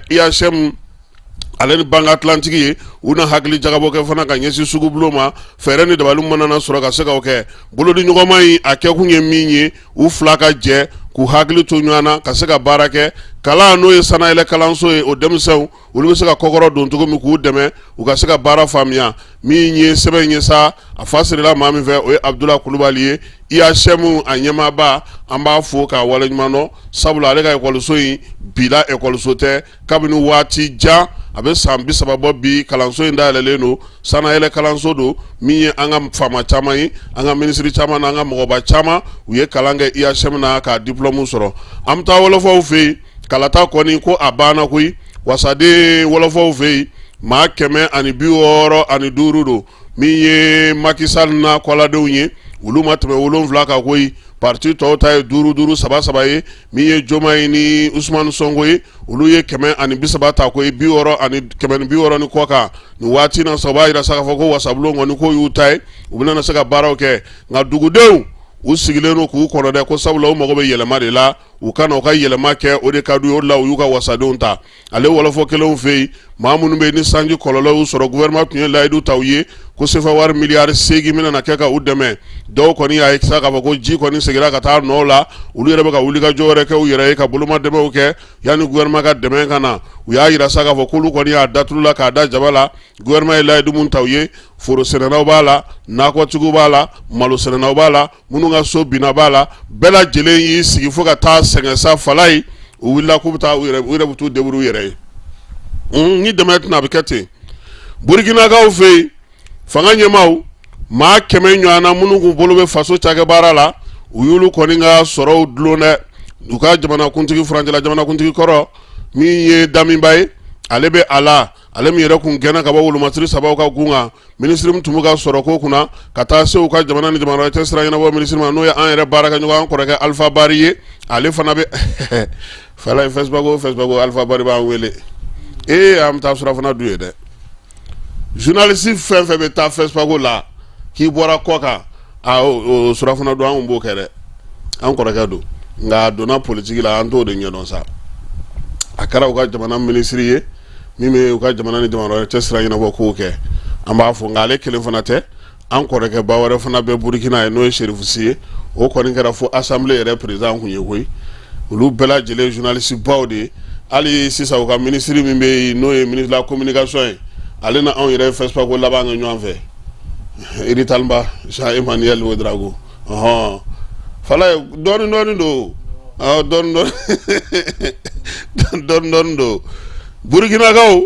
EHM ale ni Banque Atlantique ye u na hakili jagabɔ kɛ fana ka ɲɛsin sugubulon ma fɛɛrɛ ni dabali mana na sɔrɔ ka se ka o kɛ bolodi ɲɔgɔnma in a kɛkun ye min ye u fila ka jɛ k'u hakili to ɲɔgɔn na ka se ka baara kɛ kalan n'o ye sanayɛlɛ kalanso ye o denmisɛnw olu bɛ se ka kɔkɔrɔ don cogo min k'u dɛmɛ u ka se ka baara faamuya min ye sɛbɛn ye sa a fa sirila maa min fɛ o ye Abdula Kulubali ye EHM a ɲɛmaaba an b'a fo k'a waleɲuman dɔn sabula ale ka ekɔliso in bila ekɔliso tɛ kabini waati jan a bɛ san 30 bɔ bi kalanso in dayɛlɛlen don sanayɛlɛ kalanso don min ye an ka faama caman ye an ka minisiri caman n'an ka mɔgɔba caman u ye kalan kɛ EHM na ka diplôme sɔrɔ an bɛ taa wɔlɔfɔw fɛ yen kalata kɔni ko a banna koyi wasaden wɔlɔfɔw fɛ yen maa 165 don min ye Macky Sall na kɔladenw ye olu ma tɛmɛ 7 kan koyi parti tɔw ta ye 5 saba ye min ye Diomaye ni Ousmane Sonko ye olu ye 130 ta koyi 160 ni kɔ kan nin waati na saba yira sa k'a fɔ ko wasabulon kɔni ko y'u ta ye u bɛna se ka baaraw kɛ nka dugudenw u sigilen don k'u kɔnɔ dɛ ko sabula u mago bɛ yɛlɛma de la u kana u ka yɛlɛma kɛ o de ka d'u ye o de la u y'u ka wasadenw ta ale wɔlɔfɔ kelenw fɛ yen maa minnu bɛ yen ni sanji kɔlɔlɔ y'u sɔrɔ gouvernement tun ye layidu ta u ye ko sefa wari miliyari 8 bɛna kɛ ka u dɛmɛ dɔw kɔni y'a ye sa k'a fɔ ko ji kɔni seginna ka taa nɔ la olu yɛrɛ bɛ ka wulikajɔ wɛrɛ kɛ u yɛrɛ ye ka bolomadɛmɛw kɛ yanni gouvernement ka dɛmɛ ka na u y'a yira sa k'a fɔ k'olu kɔni y'a datulu la k'a da jaba la gouvernement ye layidu mun ta u ye foro sɛnɛnaw b'a la nakɔtigiw b'a la malo sɛnɛnaw b'a la minnu ka so binna b'a la bɛɛ lajɛlen y'i sigi fo ka taa sɛgɛn sa Falaye u wulila k'u bɛ taa u yɛrɛ bɛ t'u débrouiller u yɛrɛ ye ni dɛmɛ tɛna a bɛ kɛ ten Burkinakaw fɛ yen fanga ɲɛmaaw maa 100 ɲɔgɔnna minnu k'u bolo bɛ faso cakɛbaara la u y'olu kɔni ka sɔrɔw dulon dɛ u ka jamanakuntigi furancɛla jamanakuntigi kɔrɔ min ye Daminba ye ale bɛ a la ale min yɛrɛ kun gɛnna ka bɔ wolomasiri 3 ka gun kan minisiri min tun bɛ ka sɔrɔ ko kunna ka taa se u ka jamana ni jamana wɛrɛ cɛ sira ɲɛnabɔ minisiri ma n'o ye an yɛrɛ baarakɛɲɔgɔn an kɔrɔkɛ Alpha Bari ye ale fana bɛ Falaye Facebook Alpha Bari b'an wele an bɛ taa surafana dun ye dɛ journaliste fɛn fɛn bɛ taa Facebook la k'i bɔra kɔ kan o surafana dun an b'o kɛ dɛ an kɔrɔkɛ don nka a donna politique la an t'o de ɲɛdɔn sa a kɛra u ka jamana minisiri ye min bɛ u ka jamana ni jamana wɛrɛ cɛ sira ɲɛnabɔ k'o kɛ an b'a fɔ nka ale kelen fana tɛ an kɔrɔkɛ ba wɛrɛ fana bɛ Burkina ye n'o ye Cherif Sy ye o kɔni kɛra fo assemblée yɛrɛ président kun ye koyi olu bɛɛ lajɛlen journaliste baw de ye hali sisan u ka minisiri min bɛ yen n'o ye ministre de la communication ye ale na anw yɛrɛ Facebook laban kɛ ɲɔgɔn fɛ Iritalba Jean Emmanuel Ouedraogo Falaye dɔɔni don dɔɔni don Burkinakaw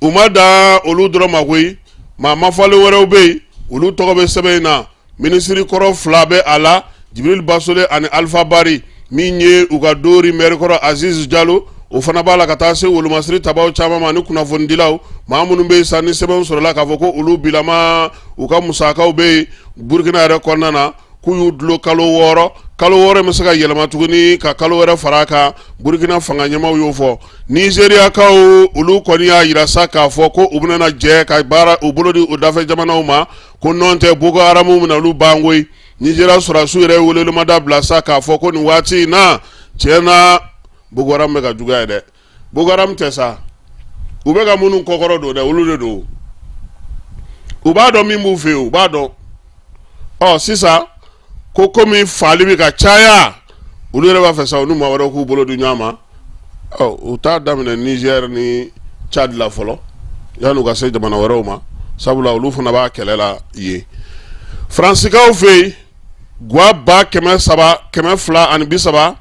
u ma da olu dɔrɔn ma koyi maa mafalen wɛrɛw bɛ yen olu tɔgɔ bɛ sɛbɛn in na minisiri kɔrɔ 2 bɛ a la Jibril Basole ani Alpha Bari min ye u ka dori maire kɔrɔ Aziz Diallo o fana b'a la ka taa se wolomasiri tabaw caman ma ni kunnafonidilaw maa minnu bɛ sa ni sɛbɛn sɔrɔla k'a fɔ ko olu bilama u ka musakaw bɛ Burkina yɛrɛ kɔnɔna na k'u y'u dulon kalo 6 bɛ se ka yɛlɛma tuguni ka kalo wɛrɛ fara a kan Burkina fanga ɲɛmaw y'o fɔ Nigériyakaw olu kɔni y'a yira sa k'a fɔ ko u bɛna jɛ ka baara u bolo di u dafɛ jamanaw ma ko nɔn tɛ Boko Haram bɛna olu ban koyi Nigéria sɔrɔdasiw yɛrɛ welewelemada bila sa k'a fɔ ko nin waati in na tiɲɛna Boko Haram bɛ ka juguya dɛ Boko Haram tɛ sa u bɛ ka minnu kɔkɔrɔ don dɛ olu de don u b'a dɔn min b'u fɛ yen u b'a dɔn sisan ko komi fali bɛ ka caya olu yɛrɛ b'a fɛ sa u ni maa wɛrɛ k'u bolo di ɲɔgɔn ma u t'a daminɛ Niger ni Tchad la fɔlɔ yan'u ka se jamana wɛrɛw ma sabula olu fana b'a kɛlɛ la ye Faransiikaw fɛ yen guwa 230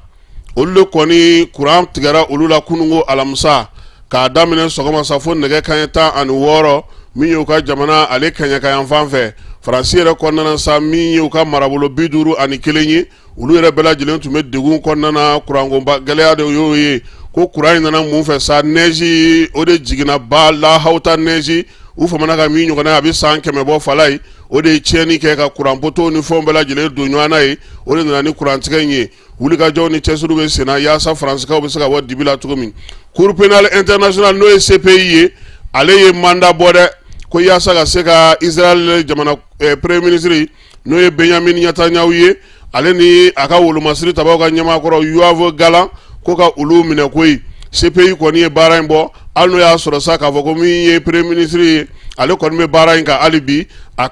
olu de kɔni kuran tigɛra olu la kunungo alamisa k'a daminɛ sɔgɔma sa fo nɛgɛ kanɲɛ 16 min y'u ka jamana ale kaɲakayan fan fɛ Faransi yɛrɛ kɔnɔna sa min y'u ka marabolo 51 ye olu yɛrɛ bɛɛ lajɛlen tun bɛ degun kɔnɔna kuranko gɛlɛya de y'o ye ko kuran in nana mun fɛ sa neige o de jiginna ba lahawta neige u famana ka min ɲɔgɔnna a bɛ san 100 bɔ fala ye o de ye tiɲɛni kɛ ka kuran poto ni fɛnw bɛɛ lajɛlen don ɲɔgɔn na ye o de nana ni kurantigɛ in ye wulikajɔw ni cɛsiriw bɛ senna yaasa Faransiikaw bɛ se ka bɔ dibi la cogo min Cour pénale internationale n'o ye CPI ye ale ye mandat bɔ dɛ ko yaasa ka se ka Israel jamana premier ministre n'o ye Benjamin Netanyahu ye ale ni a ka wolomasiri tabaw ka ɲɛmaakɔrɔ Yoav Gallant ko ka olu minɛ koyi CPI kɔni ye baara in bɔ hali n'o y'a sɔrɔ sa k'a fɔ ko min ye premier ministre ye ale kɔni bɛ baara in kan hali bi a ka